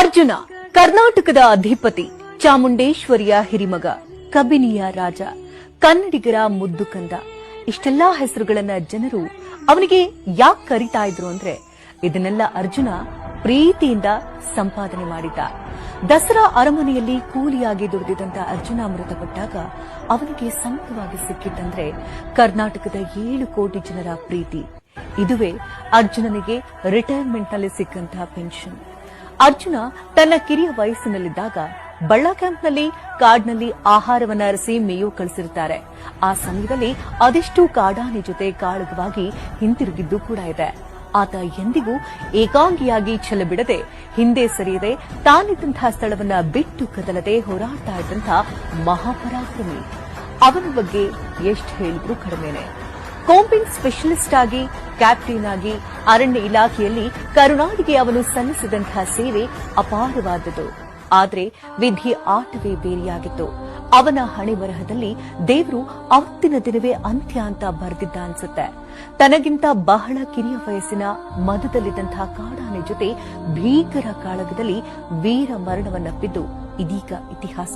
ಅರ್ಜುನ ಕರ್ನಾಟಕದ ಅಧಿಪತಿ, ಚಾಮುಂಡೇಶ್ವರಿಯ ಹಿರಿಮಗ, ಕಬಿನಿಯ ರಾಜ, ಕನ್ನಡಿಗರ ಮುದ್ದು ಕಂದ. ಇಷ್ಟೆಲ್ಲಾ ಹೆಸರುಗಳನ್ನ ಜನರು ಅವನಿಗೆ ಯಾಕೆ ಕರೀತಾ ಇದ್ರು ಅಂದ್ರೆ ಇದನ್ನೆಲ್ಲ ಅರ್ಜುನ ಪ್ರೀತಿಯಿಂದ ಸಂಪಾದನೆ ಮಾಡಿದ್ದ. ದಸರಾ ಅರಮನೆಯಲ್ಲಿ ಕೂಲಿಯಾಗಿ ದುಡಿದಿದ್ದಂತ ಅರ್ಜುನ ಮೃತಪಟ್ಟಾಗ ಅವನಿಗೆ ಸಂಪವಾಗಿ ಸಿಕ್ಕಿತ್ತಂದ್ರೆ ಕರ್ನಾಟಕದ 7 ಕೋಟಿ ಜನರ ಪ್ರೀತಿ. ಇದುವೇ ಅರ್ಜುನನಿಗೆ ರಿಟೈರ್ಮೆಂಟ್ನಲ್ಲಿ ಸಿಕ್ಕಂತಹ ಪೆನ್ಷನ್. ಅರ್ಜುನ ತನ್ನ ಕಿರಿಯ ವಯಸ್ಸಿನಲ್ಲಿದ್ದಾಗ ಬಳ್ಳ ಕ್ಯಾಂಪ್ನಲ್ಲಿ ಕಾಡ್ನಲ್ಲಿ ಆಹಾರವನ್ನ ಅರಸಿ ಮೇಯೋ ಕಳಿಸಿರುತ್ತಾರೆ. ಆ ಸಮಯದಲ್ಲಿ ಅದೆಷ್ಟು ಕಾಡಾನೆ ಜೊತೆ ಕಾಳಗವಾಗಿ ಹಿಂತಿರುಗಿದ್ದು ಕೂಡ ಇದೆ. ಆತ ಎಂದಿಗೂ ಏಕಾಂಗಿಯಾಗಿ ಛಲ ಬಿಡದೆ, ಹಿಂದೆ ಸರಿಯದೆ, ತಾನಿದ್ದಂತಹ ಸ್ಥಳವನ್ನ ಬಿಟ್ಟು ಕದಲದೆ ಹೋರಾಡ್ತಾ ಇದ್ದಂಥ ಮಹಾಪರಾಕ್ರಮಿ. ಅವನ ಬಗ್ಗೆ ಎಷ್ಟು ಹೇಳಿದ್ರೂ ಕಡಿಮೆನೆ. ಕೋಂಬಿಂಗ್ ಸ್ಪೆಷಲಿಸ್ಟ್ ಆಗಿ, ಕ್ಯಾಪ್ಟನ್ ಆಗಿ, ಅರಣ್ಯ ಇಲಾಖೆಯಲ್ಲಿ ಕರುನಾಡಿಗೆ ಅವನು ಸಲ್ಲಿಸಿದಂತಹ ಸೇವೆ ಅಪಾರವಾದದ್ದು. ಆದರೆ ವಿಧಿ ಆಟವೇ ಬೇರೆಯಾಗಿತ್ತು. ಅವನ ಹಣೆ ಬರಹದಲ್ಲಿ ದೇವರು ಅವತ್ತಿನ ದಿನವೇ ಅಂತ್ಯ ಅಂತ ಬರೆದಿದ್ದ ಅನ್ಸುತ್ತೆ. ತನಗಿಂತ ಬಹಳ ಕಿರಿಯ ವಯಸ್ಸಿನ ಮದದಲ್ಲಿದ್ದಂತಹ ಕಾಡಾನೆ ಜೊತೆ ಭೀಕರ ಕಾಳಗದಲ್ಲಿ ವೀರ ಮರಣವನ್ನಪ್ಪಿದ್ದು ಇದೀಗ ಇತಿಹಾಸ.